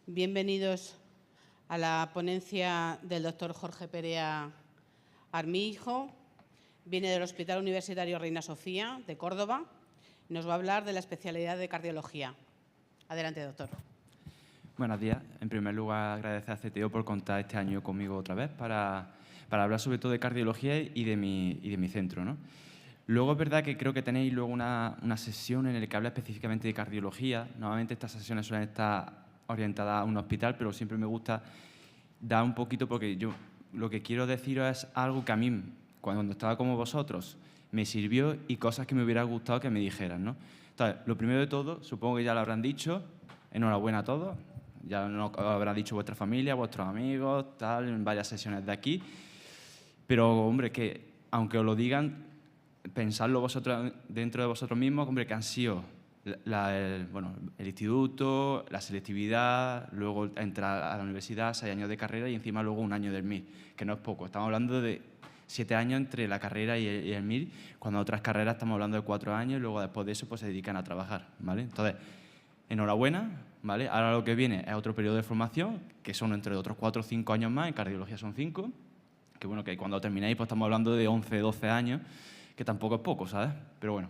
Bienvenidos a la ponencia del doctor Jorge Perea Armijo. Viene del Hospital Universitario Reina Sofía de Córdoba. Nos va a hablar de la especialidad de cardiología. Adelante, doctor. Buenos días. En primer lugar, agradecer a CTO por contar este año conmigo otra vez para hablar sobre todo de cardiología y de mi centro, ¿no? Luego es verdad que creo que tenéis luego una sesión en la que habla específicamente de cardiología. Normalmente estas sesiones suelen estar orientadas a un hospital, pero siempre me gusta dar un poquito porque yo lo que quiero deciros es algo que a mí, cuando estaba como vosotros, me sirvió y cosas que me hubiera gustado que me dijeran, ¿no? Entonces, lo primero de todo, supongo que ya lo habrán dicho, enhorabuena a todos. Ya lo habrá dicho vuestra familia, vuestros amigos, tal, en varias sesiones de aquí. Pero, hombre, que aunque os lo digan, pensadlo vosotros dentro de vosotros mismos, hombre, que han sido el instituto, la selectividad, luego entrar a la universidad, 6 años de carrera y encima luego 1 año del MIR, que no es poco. Estamos hablando de 7 años entre la carrera y el MIR, cuando otras carreras estamos hablando de 4 años y luego después de eso pues se dedican a trabajar, ¿vale? Entonces, enhorabuena, ¿vale? Ahora lo que viene es otro periodo de formación, que son entre otros 4 o 5 años más, en cardiología son 5, que bueno, que cuando terminéis pues estamos hablando de 11, 12 años, que tampoco es poco, ¿sabes? Pero bueno.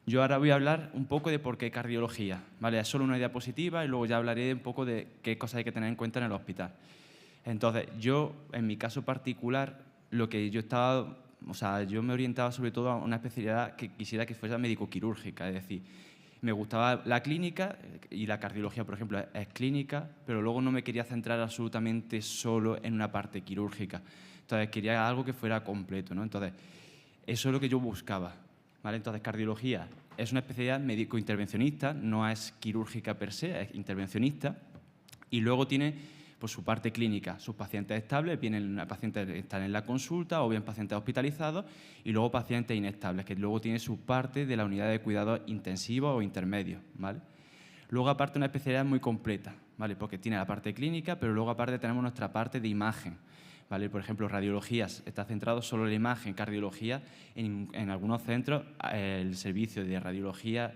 Yo ahora voy a hablar un poco de por qué cardiología, ¿vale? Es solo una diapositiva y luego ya hablaré un poco de qué cosas hay que tener en cuenta en el hospital. Entonces, yo, en mi caso particular, lo que yo estaba, yo me orientaba sobre todo a una especialidad que quisiera que fuese médico-quirúrgica, es decir, me gustaba la clínica y la cardiología, por ejemplo, es clínica, pero luego no me quería centrar absolutamente solo en una parte quirúrgica. Entonces, quería algo que fuera completo, ¿no? Entonces, eso es lo que yo buscaba, ¿vale? Entonces, cardiología es una especialidad médico-intervencionista, no es quirúrgica per se, es intervencionista, y luego tiene pues, su parte clínica, sus pacientes estables, vienen pacientes que están en la consulta o bien pacientes hospitalizados y luego pacientes inestables, que luego tiene su parte de la unidad de cuidados intensivos o intermedios, ¿vale? Luego, aparte, una especialidad muy completa, ¿vale? Porque tiene la parte clínica, pero luego, aparte, tenemos nuestra parte de imagen, ¿vale? Por ejemplo, radiologías, está centrado solo en la imagen, cardiología, en algunos centros, el servicio de radiología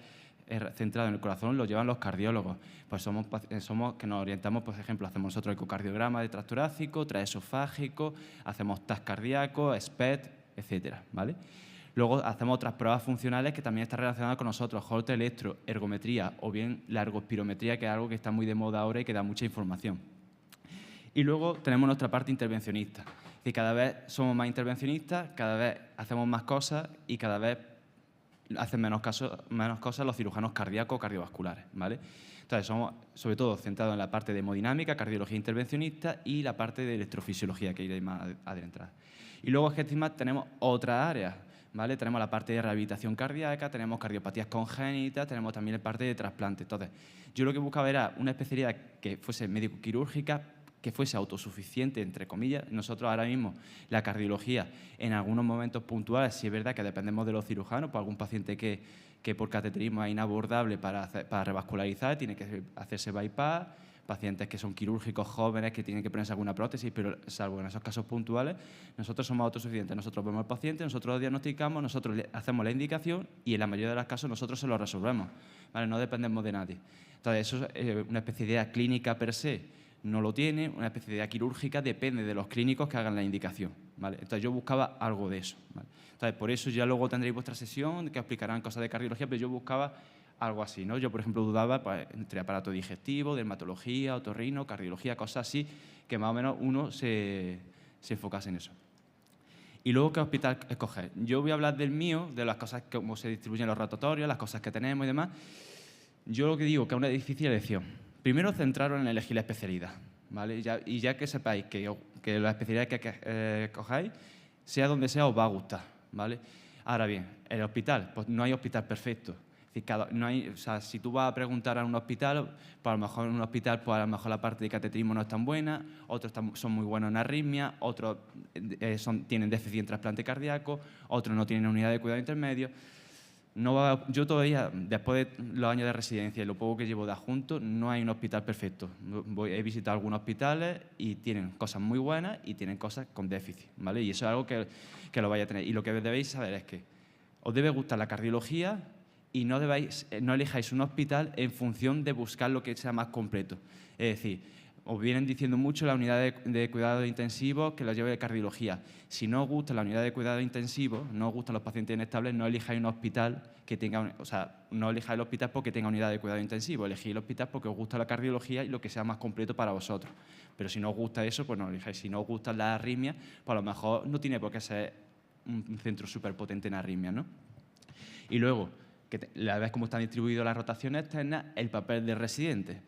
centrado en el corazón lo llevan los cardiólogos. Pues somos que nos orientamos, por ejemplo, hacemos nosotros ecocardiograma de tracto torácico, transesofágico, hacemos TAC cardíaco, SPECT, etcétera, ¿vale? Luego hacemos otras pruebas funcionales que también están relacionadas con nosotros, Holter electro, ergometría o bien la ergospirometría, que es algo que está muy de moda ahora y que da mucha información. Y luego tenemos nuestra parte intervencionista. Es decir, cada vez somos más intervencionistas, cada vez hacemos más cosas y cada vez hacen menos cosas los cirujanos cardíacos o cardiovasculares, ¿vale? Entonces, somos sobre todo centrados en la parte de hemodinámica, cardiología intervencionista y la parte de electrofisiología, que iré más adentrada. Y luego es que encima tenemos otras áreas, ¿vale? Tenemos la parte de rehabilitación cardíaca, tenemos cardiopatías congénitas, tenemos también la parte de trasplante. Entonces, yo lo que buscaba era una especialidad que fuese médico-quirúrgica, que fuese autosuficiente, entre comillas. Nosotros ahora mismo, la cardiología, en algunos momentos puntuales, sí es verdad que dependemos de los cirujanos, por algún paciente que por cateterismo es inabordable para revascularizar, tiene que hacerse bypass, pacientes que son quirúrgicos jóvenes que tienen que ponerse alguna prótesis, pero salvo en esos casos puntuales, nosotros somos autosuficientes. Nosotros vemos al paciente, nosotros lo diagnosticamos, nosotros le hacemos la indicación y en la mayoría de los casos nosotros se lo resolvemos, ¿vale? No dependemos de nadie. Entonces, eso es una especialidad clínica per se. No lo tiene, una especialidad quirúrgica depende de los clínicos que hagan la indicación, ¿vale? Entonces yo buscaba algo de eso, ¿vale? Entonces por eso ya luego tendréis vuestra sesión que explicarán cosas de cardiología, pero yo buscaba algo así, ¿no? Yo, por ejemplo, dudaba pues, entre aparato digestivo, dermatología, otorrino, cardiología, cosas así, que más o menos uno se enfocase en eso. Y luego, ¿qué hospital escoger? Yo voy a hablar del mío, de las cosas, cómo se distribuyen los rotatorios, las cosas que tenemos y demás. Yo lo que digo que es una difícil elección. Primero, centraros en elegir la especialidad, ¿vale? Y ya que sepáis que la especialidad que cojáis, sea donde sea, os va a gustar, ¿vale? Ahora bien, el hospital, pues no hay hospital perfecto. Es decir, si tú vas a preguntar a un hospital, pues a lo mejor en un hospital pues a lo mejor la parte de cateterismo no es tan buena, otros son muy buenos en arritmia, otros tienen déficit en trasplante cardíaco, otros no tienen unidad de cuidado intermedio. Yo todavía, después de los años de residencia y lo poco que llevo de adjunto, no hay un hospital perfecto. He visitado algunos hospitales y tienen cosas muy buenas y tienen cosas con déficit, ¿vale? Y eso es algo que lo vaya a tener. Y lo que debéis saber es que os debe gustar la cardiología y no elijáis un hospital en función de buscar lo que sea más completo. Es decir, os vienen diciendo mucho la unidad de cuidado intensivo que lo lleve de cardiología. Si no os gusta la unidad de cuidado intensivo, no os gustan los pacientes inestables, no elijáis un hospital que tenga, no elijáis el hospital porque tenga unidad de cuidado intensivo, elegid el hospital porque os gusta la cardiología y lo que sea más completo para vosotros. Pero si no os gusta eso, pues no lo elijáis. Si no os gustan las arritmias, pues a lo mejor no tiene por qué ser un centro súper potente en arritmias, ¿no? Y luego, la vez como están distribuidas las rotaciones externas, el papel de residente.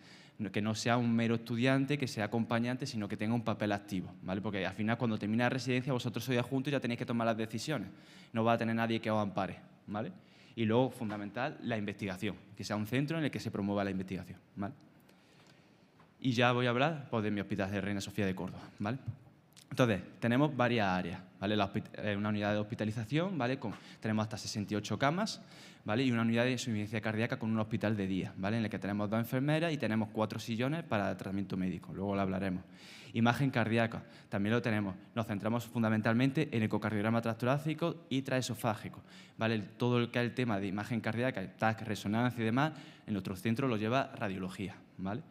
Que no sea un mero estudiante, que sea acompañante, sino que tenga un papel activo, ¿vale? Porque al final, cuando termina la residencia, vosotros sois adjuntos y ya tenéis que tomar las decisiones. No va a tener nadie que os ampare, ¿vale? Y luego, fundamental, la investigación, que sea un centro en el que se promueva la investigación, ¿vale? Y ya voy a hablar pues, de mi hospital de Reina Sofía de Córdoba, ¿vale? Entonces, tenemos varias áreas, ¿vale? Una unidad de hospitalización, ¿vale? Tenemos hasta 68 camas, ¿vale? Y una unidad de insuficiencia cardíaca con un hospital de día, ¿vale? En el que tenemos 2 enfermeras y tenemos 4 sillones para tratamiento médico, luego lo hablaremos. Imagen cardíaca, también lo tenemos. Nos centramos fundamentalmente en ecocardiograma transtorácico y transesofágico, ¿vale? Todo el que es el tema de imagen cardíaca, TAC, resonancia y demás, en nuestro centro lo lleva radiología, ¿vale?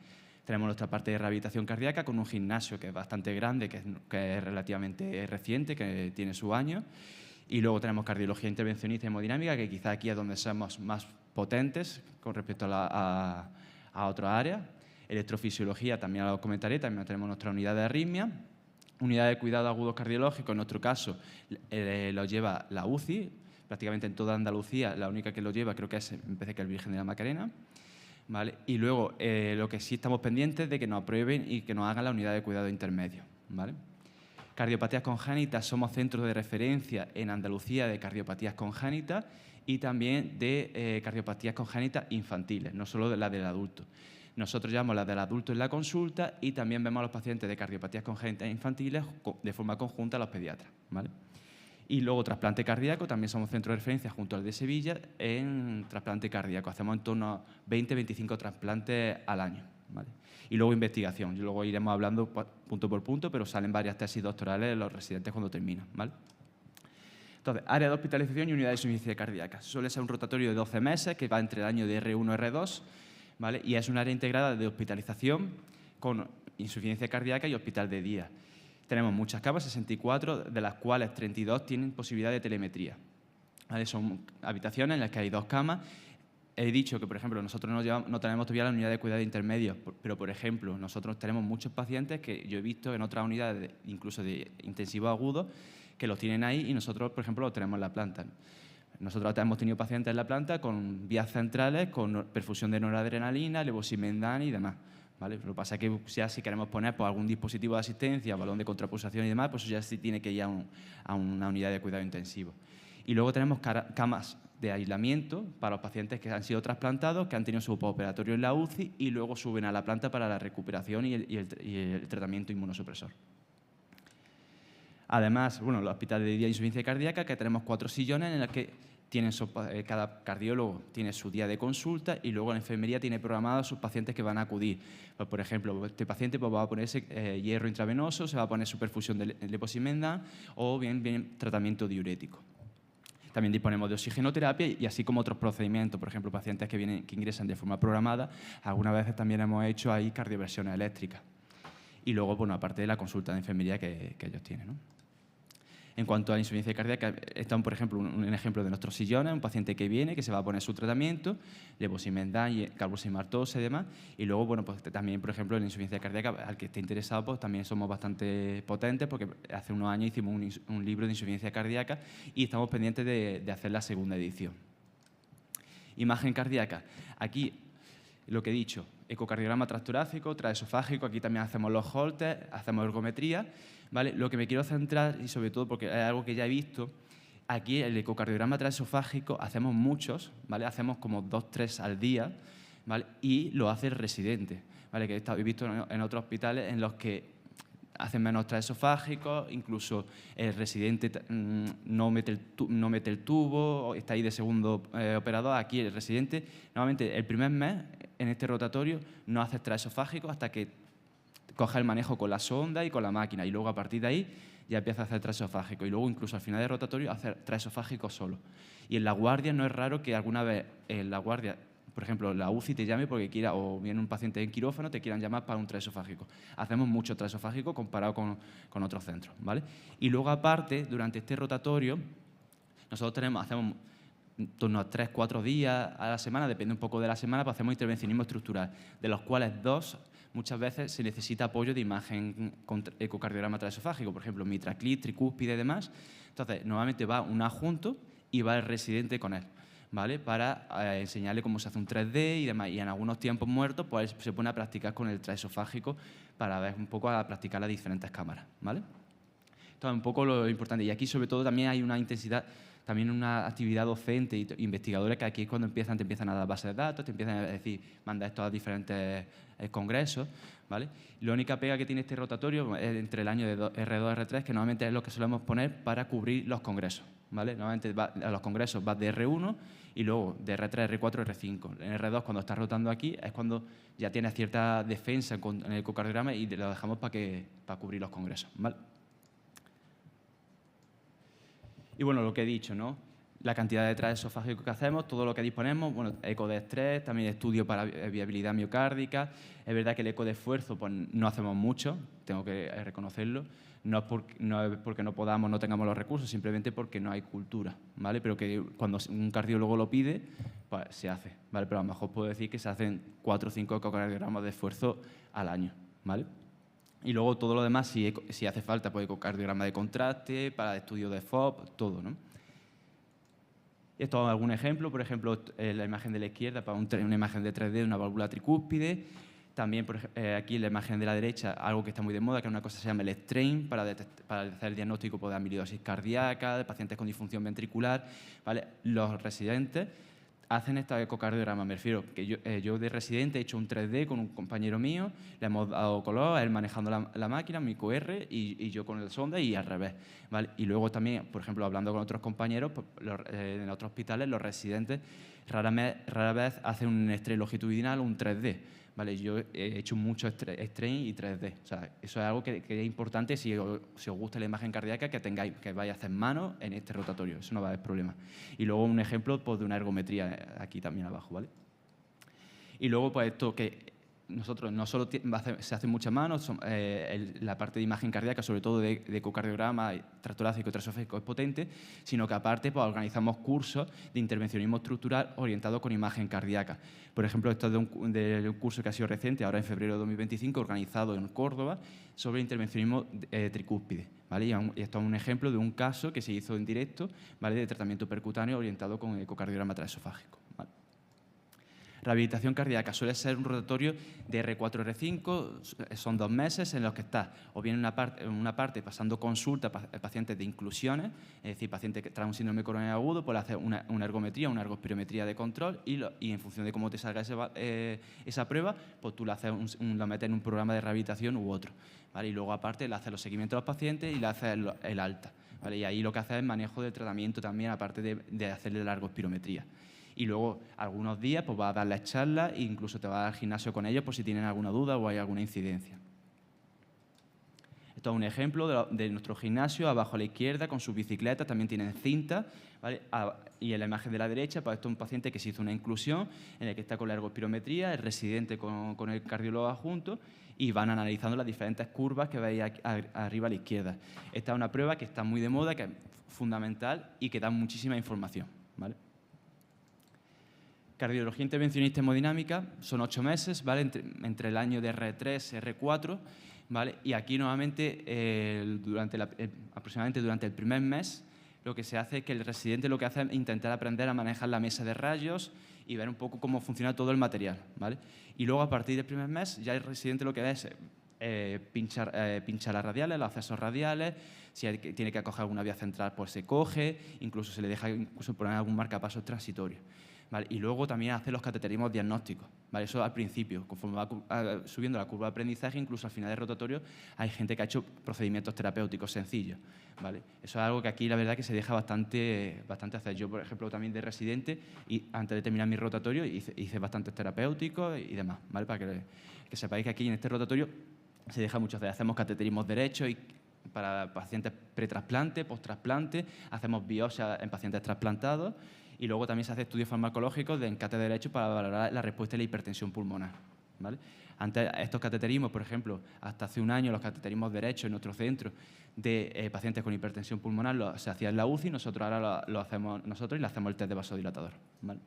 Tenemos nuestra parte de rehabilitación cardíaca con un gimnasio que es bastante grande, que es relativamente reciente, que tiene su año. Y luego tenemos cardiología intervencionista y hemodinámica, que quizá aquí es donde somos más potentes con respecto a otras áreas. Electrofisiología, también lo comentaré, también tenemos nuestra unidad de arritmia. Unidad de cuidado agudo cardiológico, en nuestro caso, lo lleva la UCI, prácticamente en toda Andalucía, la única que lo lleva creo que es, me parece que el Virgen de la Macarena. ¿Vale? Y luego, lo que sí estamos pendientes de que nos aprueben y que nos hagan la unidad de cuidado intermedio, ¿vale? Cardiopatías congénitas, somos centro de referencia en Andalucía de cardiopatías congénitas y también de cardiopatías congénitas infantiles, no solo de la del adulto. Nosotros llevamos la del adulto en la consulta y también vemos a los pacientes de cardiopatías congénitas infantiles de forma conjunta a los pediatras, ¿vale? Y luego trasplante cardíaco, también somos centro de referencia junto al de Sevilla en trasplante cardíaco. Hacemos en torno a 20-25 trasplantes al año, ¿vale? Y luego investigación. Y luego iremos hablando punto por punto, pero salen varias tesis doctorales de los residentes cuando terminan, ¿vale? Entonces, área de hospitalización y unidad de insuficiencia cardíaca. Suele ser un rotatorio de 12 meses que va entre el año de R1 y R2, ¿vale? Y es un área integrada de hospitalización con insuficiencia cardíaca y hospital de día. Tenemos muchas camas, 64, de las cuales 32 tienen posibilidad de telemetría, ¿vale? Son habitaciones en las que hay 2 camas. He dicho que, por ejemplo, nosotros no tenemos todavía la unidad de cuidado intermedio, pero, por ejemplo, nosotros tenemos muchos pacientes que yo he visto en otras unidades, incluso de intensivo agudo, que los tienen ahí y nosotros, por ejemplo, los tenemos en la planta. Nosotros hemos tenido pacientes en la planta con vías centrales, con perfusión de noradrenalina, levosimendan y demás, ¿vale? Lo que pasa es que ya si queremos poner pues, algún dispositivo de asistencia, balón de contrapulsación y demás, pues eso ya sí tiene que ir a una unidad de cuidado intensivo. Y luego tenemos camas de aislamiento para los pacientes que han sido trasplantados, que han tenido su postoperatorio en la UCI y luego suben a la planta para la recuperación y el tratamiento inmunosupresor. Además, bueno, el hospital de día de insuficiencia cardíaca, que tenemos 4 sillones en los que cada cardiólogo tiene su día de consulta y luego la enfermería tiene programados sus pacientes que van a acudir. Pues, por ejemplo, este paciente pues, va a ponerse hierro intravenoso, se va a poner su perfusión de levosimendan o bien tratamiento diurético. También disponemos de oxigenoterapia y así como otros procedimientos, por ejemplo, pacientes que ingresan de forma programada, algunas veces también hemos hecho ahí cardioversiones eléctricas. Y luego, bueno, aparte de la consulta de enfermería que ellos tienen, ¿no? En cuanto a la insuficiencia cardíaca, están, por ejemplo, un ejemplo de nuestros sillones, un paciente que viene, que se va a poner su tratamiento, levosimendan, carboximartosa y demás. Y luego, bueno, pues también, por ejemplo, en la insuficiencia cardíaca, al que esté interesado, pues también somos bastante potentes, porque hace unos años hicimos un libro de insuficiencia cardíaca y estamos pendientes de hacer la segunda edición. Imagen cardíaca. Aquí, lo que he dicho, ecocardiograma transtorácico, transesofágico, aquí también hacemos los Holters, hacemos ergometría, ¿vale? Lo que me quiero centrar, y sobre todo porque es algo que ya he visto, aquí el ecocardiograma transesofágico hacemos muchos, ¿vale? Hacemos como 2-3 al día, ¿vale? Y lo hace el residente, ¿vale? Que he visto en otros hospitales en los que hacen menos transesofágicos, incluso el residente no mete el tubo, está ahí de segundo operador. Aquí el residente, normalmente el primer mes en este rotatorio no hace transesofágico hasta que coge el manejo con la sonda y con la máquina y luego a partir de ahí ya empieza a hacer transesofágico y luego incluso al final del rotatorio hacer transesofágico solo. Y en la guardia no es raro que alguna vez en la guardia, por ejemplo, la UCI te llame porque quiera, o viene un paciente en quirófano, te quieran llamar para un transesofágico. Hacemos mucho transesofágico comparado con otros centros, ¿vale? Y luego aparte, durante este rotatorio, nosotros hacemos en torno a 3-4 días a la semana, depende un poco de la semana, pues hacemos intervencionismo estructural, de los cuales 2 muchas veces se necesita apoyo de imagen con ecocardiograma transesofágico, por ejemplo, mitraclip, tricúspide y demás. Entonces, normalmente va un adjunto y va el residente con él, ¿vale? Para enseñarle cómo se hace un 3D y demás. Y en algunos tiempos muertos pues, se pone a practicar con el transesofágico para ver un poco a practicar las diferentes cámaras, ¿vale? Esto es un poco lo importante. Y aquí, sobre todo, también hay una intensidad, también una actividad docente e investigadora que aquí es cuando te empiezan a dar bases de datos, te empiezan a decir, manda esto a diferentes congresos, ¿vale? Y la única pega que tiene este rotatorio es entre el año de R2 y R3, que normalmente es lo que solemos poner para cubrir los congresos, ¿vale? Normalmente a los congresos vas de R1 y luego de R3, R4, R5. En R2, cuando estás rotando aquí, es cuando ya tienes cierta defensa en el ecocardiograma y lo dejamos para cubrir los congresos, ¿vale? Y bueno, lo que he dicho, ¿no? La cantidad de transesofágico que hacemos, todo lo que disponemos, bueno, eco de estrés, también estudio para viabilidad miocárdica. Es verdad que el eco de esfuerzo pues, no hacemos mucho, tengo que reconocerlo. No es porque no podamos, no tengamos los recursos, simplemente porque no hay cultura, ¿vale? Pero que cuando un cardiólogo lo pide, pues se hace, ¿vale? Pero a lo mejor puedo decir que se hacen 4 o 5 ecocardiogramas de esfuerzo al año, ¿vale? Y luego todo lo demás, si hace falta, pues ecocardiograma de contraste, para estudio de FOB, todo, ¿no? Esto es algún ejemplo, por ejemplo, la imagen de la izquierda para una imagen de 3D de una válvula tricúspide. También aquí la imagen de la derecha, algo que está muy de moda, que es una cosa que se llama el strain, para hacer el diagnóstico de amiloidosis cardíaca, de pacientes con disfunción ventricular, ¿vale? Los residentes hacen esta ecocardiograma, me refiero que yo de residente he hecho un 3D con un compañero mío, le hemos dado color, él manejando la máquina, mi QR, y yo con el sonda y al revés, ¿vale? Y luego también, por ejemplo, hablando con otros compañeros, pues, en otros hospitales los residentes rara vez hacen un estrés longitudinal o un 3D, ¿vale? Yo he hecho mucho strain y 3D. O sea, eso es algo que es importante si os gusta la imagen cardíaca, que vaya a hacer mano en este rotatorio. Eso no va a haber problema. Y luego un ejemplo pues, de una ergometría aquí también abajo, ¿vale? Y luego, pues esto que nosotros no solo se hace mucha mano, la parte de imagen cardíaca, sobre todo de ecocardiograma, torácico y transesofágico es potente, sino que aparte pues, organizamos cursos de intervencionismo estructural orientados con imagen cardíaca. Por ejemplo, esto es de un curso que ha sido reciente, ahora en febrero de 2025, organizado en Córdoba, sobre intervencionismo tricúspide, ¿vale? Y esto es un ejemplo de un caso que se hizo en directo, ¿vale? De tratamiento percutáneo orientado con ecocardiograma transesofágico, ¿vale? Rehabilitación cardíaca suele ser un rotatorio de R4, R5, son 2 meses en los que está o bien una parte pasando consulta a pacientes de inclusiones, es decir, pacientes que traen un síndrome coronario agudo, pues hacer una ergometría, una ergospirometría de control y en función de cómo te salga esa prueba, pues tú la metes en un programa de rehabilitación u otro, ¿vale? Y luego aparte le haces los seguimientos a los pacientes y le haces el alta, ¿vale? Y ahí lo que haces es manejo de tratamiento también, aparte de hacerle la ergospirometría. Y luego, algunos días, pues vas a darles charlas e incluso te vas al gimnasio con ellos por si tienen alguna duda o hay alguna incidencia. Esto es un ejemplo de nuestro gimnasio, abajo a la izquierda, con sus bicicletas, también tienen cinta, ¿vale? Y en la imagen de la derecha, pues esto es un paciente que se hizo una inclusión, en el que está con la ergospirometría, el residente con el cardiólogo adjunto, y van analizando las diferentes curvas que veis arriba a la izquierda. Esta es una prueba que está muy de moda, que es fundamental y que da muchísima información, ¿vale? Cardiología intervencionista hemodinámica son 8 meses, ¿vale? Entre el año de R3 y R4, ¿vale? Y aquí normalmente aproximadamente durante el primer mes lo que se hace es que el residente lo que hace es intentar aprender a manejar la mesa de rayos y ver un poco cómo funciona todo el material, ¿vale? Y luego a partir del primer mes ya el residente lo que hace es pinchar las radiales, los accesos radiales, si tiene que acoger alguna vía central pues se coge, incluso se le deja poner algún marcapasos transitorio. ¿Vale? Y luego también hace los cateterismos diagnósticos, ¿vale? Eso al principio, conforme va subiendo la curva de aprendizaje, incluso al final del rotatorio, hay gente que ha hecho procedimientos terapéuticos sencillos, ¿vale? Eso es algo que aquí la verdad que se deja bastante hacer. Yo, por ejemplo, también de residente, y antes de terminar mi rotatorio, hice bastantes terapéuticos y demás, ¿vale? Para que sepáis que aquí en este rotatorio se deja mucho hacer. Hacemos cateterismos derechos y para pacientes pretrasplante, posttrasplante, hacemos biopsias en pacientes trasplantados y luego también se hace estudios farmacológicos en catéter derecho para valorar la respuesta a la hipertensión pulmonar, ¿vale? Antes, estos cateterismos, por ejemplo, hasta hace un año los cateterismos derechos en nuestro centro de pacientes con hipertensión pulmonar se hacía en la UCI, nosotros ahora lo hacemos nosotros y le hacemos el test de vasodilatador, ¿vale?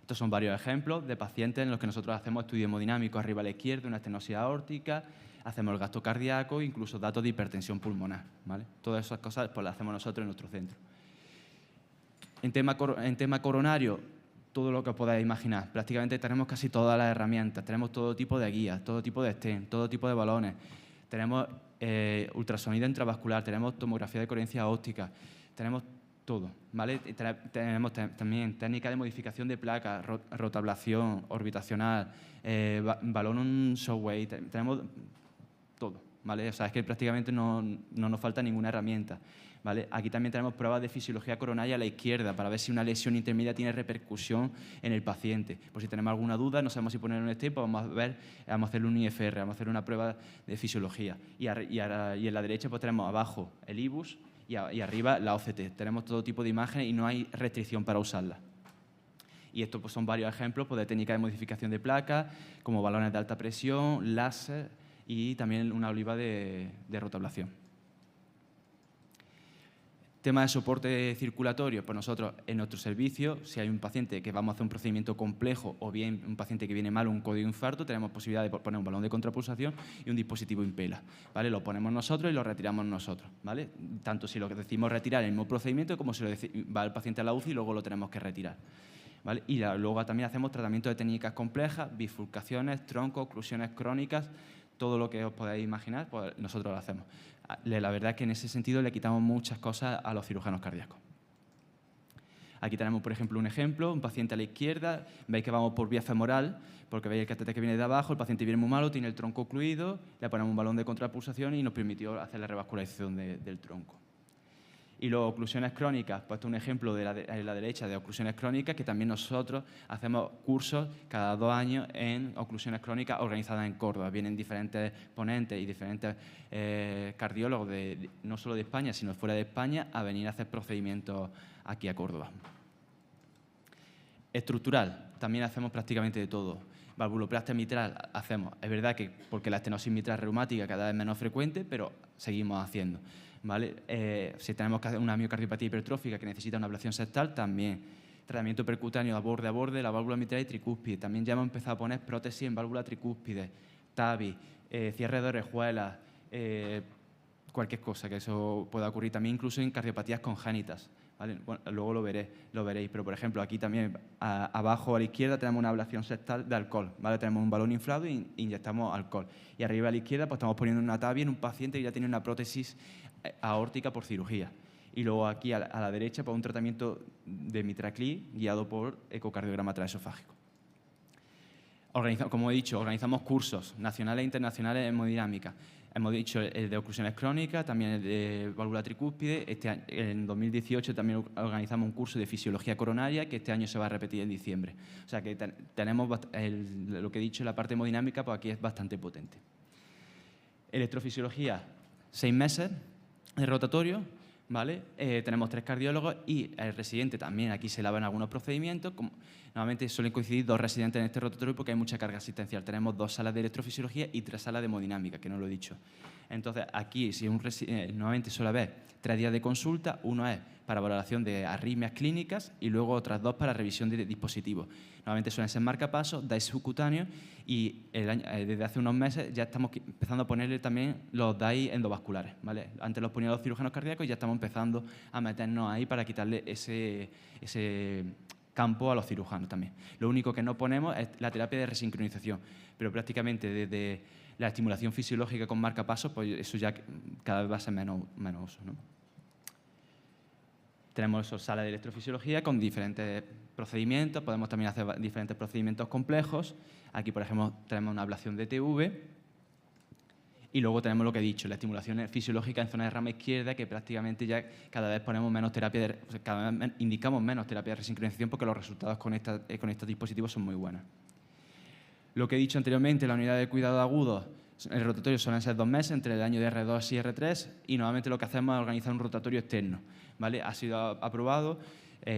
Estos son varios ejemplos de pacientes en los que nosotros hacemos estudio hemodinámico arriba a la izquierda, una estenosis aórtica, hacemos el gasto cardíaco, incluso datos de hipertensión pulmonar, ¿vale? Todas esas cosas pues las hacemos nosotros en nuestro centro. En tema coronario, todo lo que os podáis imaginar. Prácticamente tenemos casi todas las herramientas, tenemos todo tipo de guías, todo tipo de stent, todo tipo de balones, tenemos ultrasonido intravascular, tenemos tomografía de coherencia óptica, tenemos todo, ¿vale? Tenemos también técnica de modificación de placas, rotablación orbitacional, balón Shockwave, tenemos todo, ¿vale? O sea, es que prácticamente no nos falta ninguna herramienta, ¿vale? Aquí también tenemos pruebas de fisiología coronaria a la izquierda para ver si una lesión intermedia tiene repercusión en el paciente. Por si tenemos alguna duda, no sabemos si poner un stent, pues vamos a hacerle un IFR, vamos a hacer una prueba de fisiología. Y en la derecha pues tenemos abajo el IBUS y arriba la OCT. Tenemos todo tipo de imágenes y no hay restricción para usarlas. Y estos pues, son varios ejemplos pues, de técnicas de modificación de placas, como balones de alta presión, láser y también una oliva de rotablación. Tema de soporte circulatorio, pues nosotros en nuestro servicio, si hay un paciente que vamos a hacer un procedimiento complejo o bien un paciente que viene mal, un código infarto, tenemos posibilidad de poner un balón de contrapulsación y un dispositivo Impella, ¿vale? Lo ponemos nosotros y lo retiramos nosotros, ¿vale? Tanto si lo que decimos retirar en el mismo procedimiento como si va el paciente a la UCI y luego lo tenemos que retirar, ¿vale? Y luego también hacemos tratamiento de técnicas complejas, bifurcaciones, troncos, oclusiones crónicas, todo lo que os podáis imaginar, pues nosotros lo hacemos. La verdad es que en ese sentido le quitamos muchas cosas a los cirujanos cardíacos. Aquí tenemos, por ejemplo, un ejemplo, un paciente a la izquierda, veis que vamos por vía femoral, porque veis el catéter que viene de abajo, el paciente viene muy malo, tiene el tronco ocluido, le ponemos un balón de contrapulsación y nos permitió hacer la revascularización del tronco. Y luego oclusiones crónicas, pues esto es un ejemplo de la derecha de oclusiones crónicas, que también nosotros hacemos cursos cada 2 años en oclusiones crónicas organizadas en Córdoba. Vienen diferentes ponentes y diferentes cardiólogos, no solo de España, sino fuera de España, a venir a hacer procedimientos aquí a Córdoba. Estructural, también hacemos prácticamente de todo. Valvuloplastia mitral hacemos. Es verdad que porque la estenosis mitral reumática cada vez es menos frecuente, pero seguimos haciendo, ¿vale? Si tenemos una miocardiopatía hipertrófica que necesita una ablación septal, también. Tratamiento percutáneo a borde, la válvula mitral y tricúspide. También ya hemos empezado a poner prótesis en válvula tricúspide, TAVI, cierre de orejuelas, cualquier cosa que eso pueda ocurrir. También incluso en cardiopatías congénitas, ¿vale? Bueno, luego lo veréis, pero por ejemplo aquí también abajo a la izquierda tenemos una ablación septal de alcohol, ¿vale? Tenemos un balón inflado e inyectamos alcohol. Y arriba a la izquierda pues estamos poniendo una TAVI en un paciente que ya tiene una prótesis aórtica por cirugía. Y luego aquí a la derecha pues un tratamiento de mitraclí guiado por ecocardiograma transesofágico. Como he dicho, organizamos cursos nacionales e internacionales en hemodinámica. Hemos dicho el de oclusiones crónicas, también el de válvula tricúspide. En 2018 también organizamos un curso de fisiología coronaria que este año se va a repetir en diciembre. O sea que tenemos lo que he dicho, la parte hemodinámica, pues aquí es bastante potente. Electrofisiología, 6 meses de rotatorio, ¿vale? Tenemos 3 cardiólogos y el residente también. Aquí se lavan algunos procedimientos. Normalmente suelen coincidir 2 residentes en este rotatorio porque hay mucha carga asistencial. Tenemos 2 salas de electrofisiología y 3 salas de hemodinámica, que no lo he dicho. Entonces, aquí si normalmente suele haber 3 días de consulta. Uno es para valoración de arritmias clínicas y luego otras 2 para revisión de dispositivos. Normalmente suelen ser marcapasos, DAI subcutáneos y desde hace unos meses ya estamos empezando a ponerle también los DAI endovasculares, ¿vale? Antes los ponían los cirujanos cardíacos y ya estamos empezando a meternos ahí para quitarle ese campo a los cirujanos también. Lo único que no ponemos es la terapia de resincronización, pero prácticamente desde la estimulación fisiológica con marcapasos, pues eso ya cada vez va a ser menos uso, ¿no? Tenemos salas de electrofisiología con diferentes procedimientos, podemos también hacer diferentes procedimientos complejos. Aquí, por ejemplo, tenemos una ablación de TV y luego tenemos lo que he dicho, la estimulación fisiológica en zona de rama izquierda, que prácticamente ya cada vez ponemos menos terapia, cada vez indicamos menos terapia de resincronización porque los resultados con estos dispositivos son muy buenos. Lo que he dicho anteriormente, la unidad de cuidado agudo, El rotatorio suelen ser 2 meses, entre el año de R2 y R3, y normalmente lo que hacemos es organizar un rotatorio externo, ¿vale? Ha sido aprobado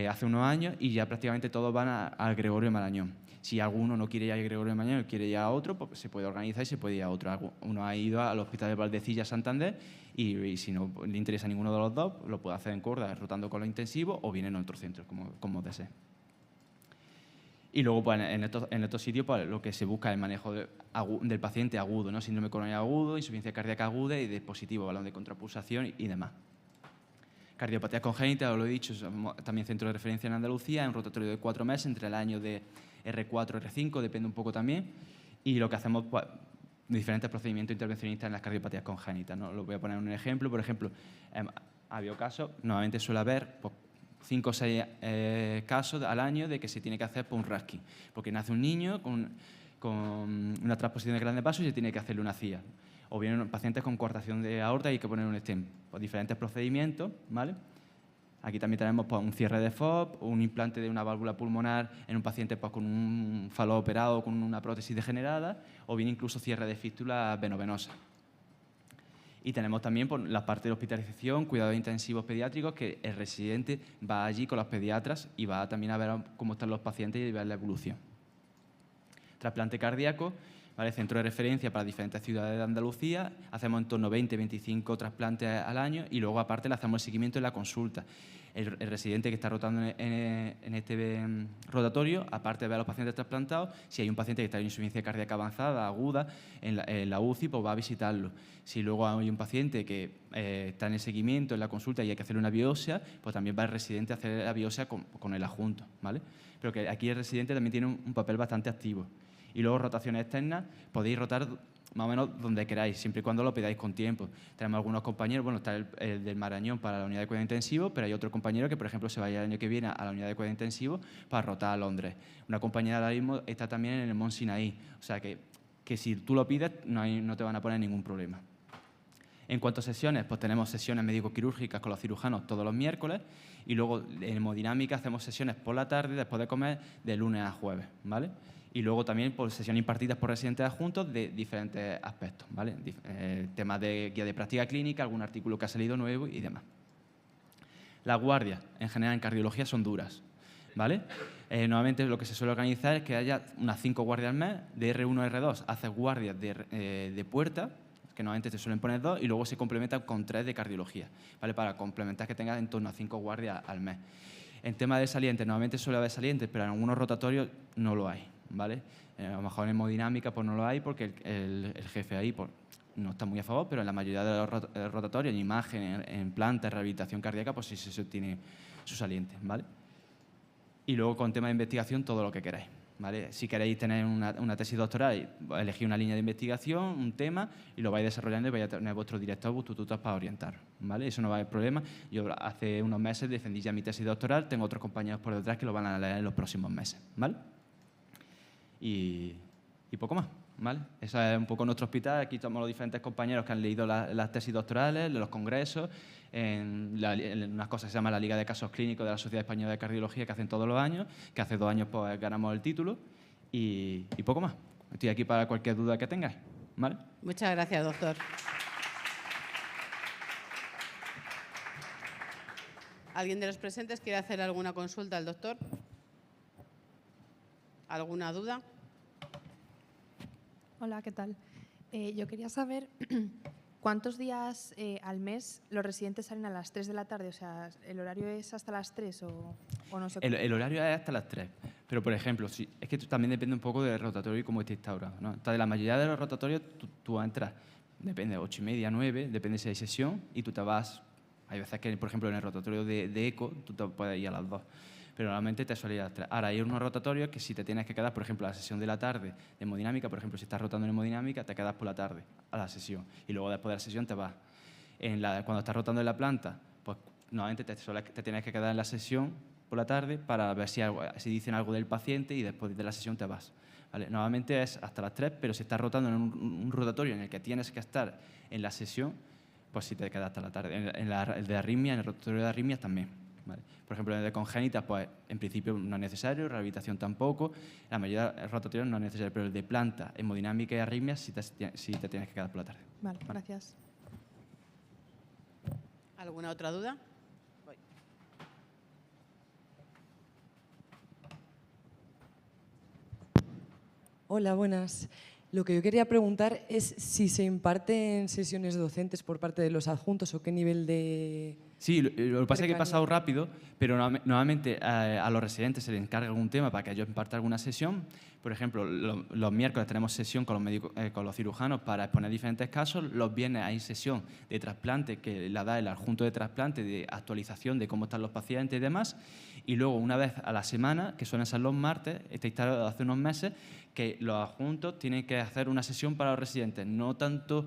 hace unos años y ya prácticamente todos van al Gregorio Marañón. Si alguno no quiere ir al Gregorio Marañón y quiere ir a otro, pues se puede organizar y se puede ir a otro. Uno ha ido al Hospital de Valdecilla, Santander, y si no le interesa ninguno de los dos, lo puede hacer en Córdoba, rotando con los intensivos, o bien en otro centro, como desee. Y luego, pues, en estos sitios, pues, lo que se busca es el manejo del paciente agudo, ¿no? Síndrome coronarial agudo, insuficiencia cardíaca aguda y dispositivo, balón de contrapulsación y demás. Cardiopatía congénita, os lo he dicho, somos también centro de referencia en Andalucía, en un rotatorio de 4 meses, entre el año de R4 y R5, depende un poco también. Y lo que hacemos, pues, diferentes procedimientos intervencionistas en las cardiopatías congénitas, ¿no? Lo voy a poner un ejemplo. Por ejemplo, ha habido casos, normalmente suele haber, pues, 5 o 6 casos al año de que se tiene que hacer un RASKI, porque nace un niño con una transposición de grandes vasos y se tiene que hacerle una CIA. O bien pacientes con coartación de aorta y hay que poner un stent. Pues diferentes procedimientos, ¿vale? Aquí también tenemos, pues, un cierre de FOB, un implante de una válvula pulmonar en un paciente, pues, con un falo operado con una prótesis degenerada, o bien incluso cierre de fístula venovenosa. Y tenemos también, pues, la parte de hospitalización, cuidados intensivos pediátricos, que el residente va allí con los pediatras y va también a ver cómo están los pacientes y ver la evolución. Trasplante cardíaco, ¿vale? Centro de referencia para diferentes ciudades de Andalucía. Hacemos en torno a 20-25 trasplantes al año y luego, aparte, le hacemos el seguimiento en la consulta. El residente que está rotando en este rotatorio, aparte de ver a los pacientes trasplantados, si hay un paciente que está en insuficiencia cardíaca avanzada, aguda, en la UCI, pues va a visitarlo. Si luego hay un paciente que está en el seguimiento, en la consulta y hay que hacerle una biopsia, pues también va el residente a hacer la biopsia con el adjunto, ¿vale? Pero que aquí el residente también tiene un papel bastante activo. Y luego, rotaciones externas, podéis rotar más o menos donde queráis, siempre y cuando lo pidáis con tiempo. Tenemos algunos compañeros, bueno, está el del Marañón para la unidad de cuidado intensivo, pero hay otro compañero que, por ejemplo, se vaya el año que viene a la unidad de cuidado intensivo para rotar a Londres. Una compañera ahora mismo está también en el Mont Sinaí, o sea que si tú lo pides no te van a poner ningún problema. En cuanto a sesiones, pues tenemos sesiones médico-quirúrgicas con los cirujanos todos los miércoles y luego en hemodinámica hacemos sesiones por la tarde después de comer de lunes a jueves, ¿vale? Y luego también por sesiones impartidas por residentes adjuntos de diferentes aspectos, ¿vale? Temas de guía de práctica clínica, algún artículo que ha salido nuevo y demás. Las guardias, en general en cardiología, son duras, ¿vale? Normalmente lo que se suele organizar es que haya unas 5 guardias al mes, de R1 a R2, haces guardias de puerta, que normalmente te suelen poner 2, y luego se complementan con 3 de cardiología, ¿vale? Para complementar que tengas en torno a 5 guardias al mes. En tema de salientes, normalmente suele haber salientes, pero en algunos rotatorios no lo hay, ¿vale? A lo mejor en hemodinámica pues no lo hay porque el jefe ahí pues, no está muy a favor, pero en la mayoría de los rotatorios, en imagen, en planta, en rehabilitación cardíaca, pues sí se tiene su saliente, ¿vale? Y luego con tema de investigación, todo lo que queráis, ¿vale? Si queréis tener una tesis doctoral, elegid una línea de investigación, un tema, y lo vais desarrollando y vais a tener vuestro director, vuestros tutores para orientar, ¿vale? Eso no va a haber problema. Yo hace unos meses defendí ya mi tesis doctoral, tengo otros compañeros por detrás que lo van a leer en los próximos meses, ¿vale? Y poco más, ¿vale? Eso es un poco nuestro hospital. Aquí estamos los diferentes compañeros que han leído las tesis doctorales, los congresos, en unas cosas que se llama la Liga de Casos Clínicos de la Sociedad Española de Cardiología, que hacen todos los años, que hace 2 años pues ganamos el título, y poco más. Estoy aquí para cualquier duda que tengáis, ¿vale? Muchas gracias, doctor. ¿Alguien de los presentes quiere hacer alguna consulta al doctor? ¿Alguna duda? Hola, ¿qué tal? Yo quería saber cuántos días al mes los residentes salen a las 3 de la tarde. O sea, ¿el horario es hasta las 3 o no sé? El horario es hasta las 3. Pero, por ejemplo, es que también depende un poco del rotatorio y cómo esté instaurado, ¿no? Entonces, la mayoría de los rotatorios tú entras, depende, 8:30, 9, depende si hay sesión, y tú te vas. Hay veces que, por ejemplo, en el rotatorio de eco, tú te puedes ir a las 2. Pero normalmente te suele ir a las 3. Ahora, hay unos rotatorios que si te tienes que quedar, por ejemplo, a la sesión de la tarde de hemodinámica, por ejemplo, si estás rotando en hemodinámica, te quedas por la tarde a la sesión. Y luego después de la sesión te vas. Cuando estás rotando en la planta, pues normalmente te tienes que quedar en la sesión por la tarde para ver si dicen algo del paciente y después de la sesión te vas, ¿vale? Normalmente es hasta las 3, pero si estás rotando en un rotatorio en el que tienes que estar en la sesión, pues sí te quedas hasta la tarde. En el de arritmia, en el rotatorio de arritmias también, ¿vale? Por ejemplo, en el de congénitas, pues en principio no es necesario, rehabilitación tampoco, la mayoría de rotatorios no es necesario, pero el de planta, hemodinámica y arritmias sí te tienes que quedar por la tarde. Vale, gracias. ¿Alguna otra duda? Voy. Hola, buenas. Lo que yo quería preguntar es si se imparten sesiones docentes por parte de los adjuntos o qué nivel de... Sí, lo que pasa es que he cercanía. pasado rápido, pero normalmente a los residentes se les encarga algún tema para que ellos impartan alguna sesión. Por ejemplo, los miércoles tenemos sesión con los médicos, con los cirujanos para exponer diferentes casos. Los viernes hay sesión de trasplante que la da el adjunto de trasplante, de actualización de cómo están los pacientes y demás. Y luego, una vez a la semana, que suelen ser los martes, está instalado hace unos meses, que los adjuntos tienen que hacer una sesión para los residentes, no tanto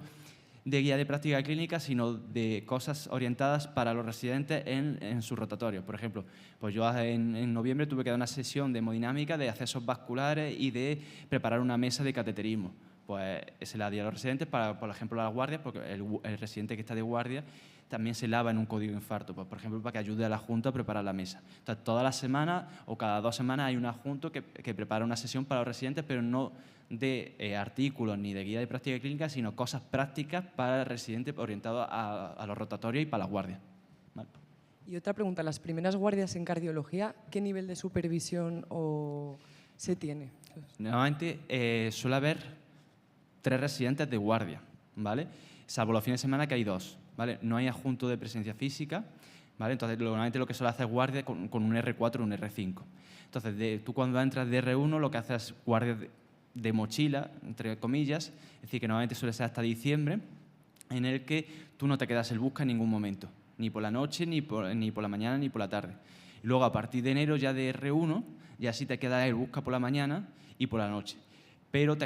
de guía de práctica clínica, sino de cosas orientadas para los residentes en su rotatorio. Por ejemplo, pues yo en noviembre tuve que dar una sesión de hemodinámica, de accesos vasculares y de preparar una mesa de cateterismo. Pues se la di a los residentes para, por ejemplo, las guardias, porque el residente que está de guardia también se lava en un código de infarto, pues, por ejemplo, para que ayude a la Junta a preparar la mesa. Entonces, todas las semanas o cada 2 semanas hay un adjunto que prepara una sesión para los residentes, pero no de artículos ni de guía de práctica clínica, sino cosas prácticas para el residente orientados a los rotatorios y para las guardias. ¿Vale? Y otra pregunta, las primeras guardias en cardiología, ¿qué nivel de supervisión se tiene? Normalmente suele haber 3 residentes de guardia, ¿vale? Salvo los fines de semana que hay 2, ¿vale? No hay adjunto de presencia física, ¿vale? Entonces, normalmente lo que suele hacer es guardia con un R4 o un R5. Entonces, tú cuando entras de R1 lo que haces es guardia de mochila, entre comillas, es decir, que normalmente suele ser hasta diciembre, en el que tú no te quedas el busca en ningún momento, ni por la noche, ni por la mañana, ni por la tarde. Y luego, a partir de enero, ya de R1, ya sí te queda el busca por la mañana y por la noche. Pero,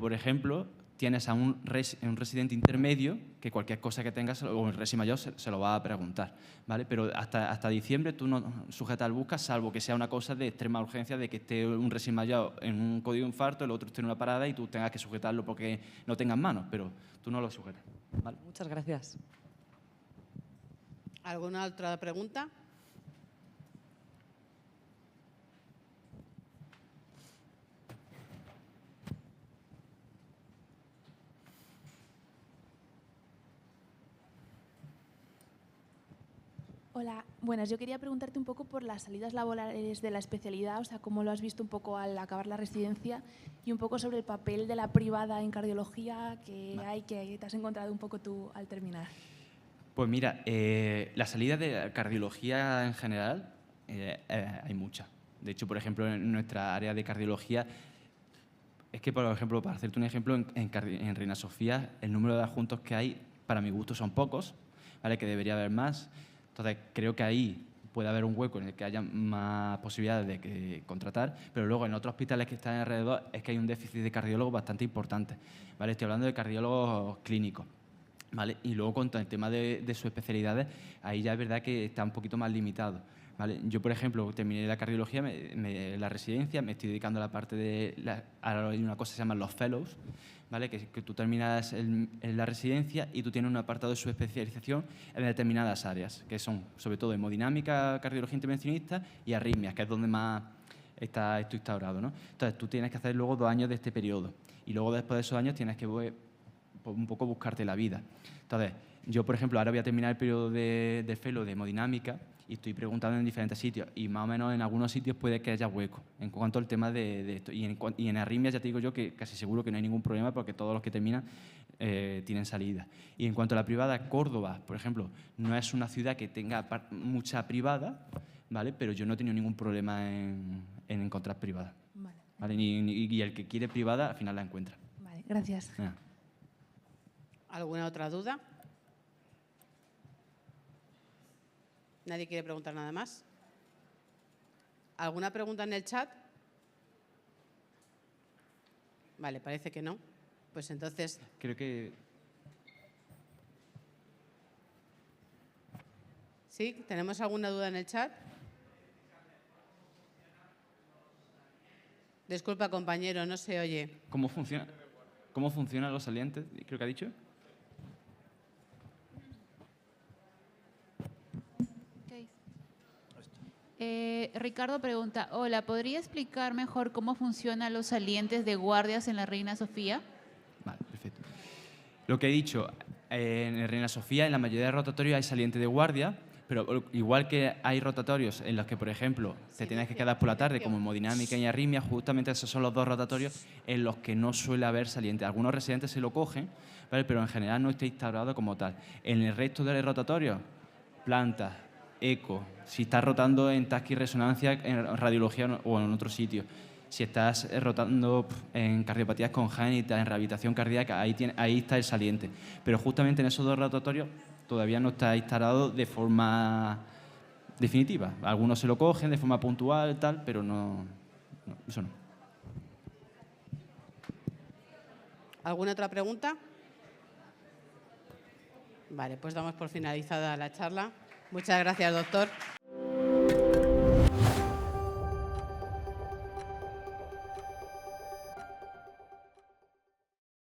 por ejemplo, tienes a un residente intermedio que cualquier cosa que tengas, o el resi mayor, se lo va a preguntar, ¿vale? Pero hasta diciembre tú no sujetas al busca, salvo que sea una cosa de extrema urgencia, de que esté un resi mayor en un código de infarto, el otro esté en una parada y tú tengas que sujetarlo porque no tengas manos, pero tú no lo sujetas, ¿vale? Muchas gracias. ¿Alguna otra pregunta? Hola, buenas. Yo quería preguntarte un poco por las salidas laborales de la especialidad, o sea, cómo lo has visto un poco al acabar la residencia y un poco sobre el papel de la privada en cardiología que te has encontrado un poco tú al terminar. Pues mira, la salida de cardiología en general hay muchas. De hecho, por ejemplo, en nuestra área de cardiología, es que, por ejemplo, para hacerte un ejemplo, en Reina Sofía, el número de adjuntos que hay, para mi gusto, son pocos, ¿vale? Que debería haber más. Entonces, creo que ahí puede haber un hueco en el que haya más posibilidades de contratar, pero luego en otros hospitales que están alrededor es que hay un déficit de cardiólogos bastante importante, ¿vale? Estoy hablando de cardiólogos clínicos, ¿vale? Y luego, con el tema de sus especialidades, ahí ya es verdad que está un poquito más limitado, ¿vale? Yo, por ejemplo, terminé la cardiología, la residencia, me estoy dedicando a la parte de... ahora hay una cosa que se llama los fellows, ¿vale? Que tú terminas en la residencia y tú tienes un apartado de su especialización en determinadas áreas, que son sobre todo hemodinámica, cardiología intervencionista y arritmias, que es donde más está esto instaurado, ¿no? Entonces, tú tienes que hacer luego 2 años de este periodo y luego después de esos años tienes que un poco buscarte la vida. Entonces, yo, por ejemplo, ahora voy a terminar el periodo de fellow de hemodinámica y estoy preguntando en diferentes sitios y más o menos en algunos sitios puede que haya hueco en cuanto al tema de esto. Y en arritmias ya te digo yo que casi seguro que no hay ningún problema porque todos los que terminan tienen salida. Y en cuanto a la privada, Córdoba, por ejemplo, no es una ciudad que tenga mucha privada, ¿vale? Pero yo no he tenido ningún problema en encontrar privada. Vale. ¿Vale? Y el que quiere privada al final la encuentra. Vale, gracias. ¿Alguna otra duda? ¿Nadie quiere preguntar nada más? ¿Alguna pregunta en el chat? Vale, parece que no. Pues entonces... Creo que... ¿Sí? ¿Tenemos alguna duda en el chat? Disculpa, compañero, no se oye. ¿Cómo funcionan los salientes? Creo que ha dicho. Ricardo pregunta, hola, ¿podría explicar mejor cómo funcionan los salientes de guardias en la Reina Sofía? Vale, perfecto. Lo que he dicho, en el Reina Sofía, en la mayoría de rotatorios hay saliente de guardia, pero igual que hay rotatorios en los que, por ejemplo, te tienes que quedar por la tarde, como hemodinámica y arritmia, justamente esos son los dos rotatorios en los que no suele haber saliente. Algunos residentes se lo cogen, ¿vale? Pero en general no está instaurado como tal. En el resto de los rotatorios, plantas, eco, si estás rotando en taquiresonancia, en radiología o en otro sitio, si estás rotando en cardiopatías congénitas, en rehabilitación cardíaca, ahí está el saliente. Pero justamente en esos dos rotatorios todavía no está instalado de forma definitiva. Algunos se lo cogen de forma puntual, tal, pero eso no. ¿Alguna otra pregunta? Vale, pues damos por finalizada la charla. Muchas gracias, doctor.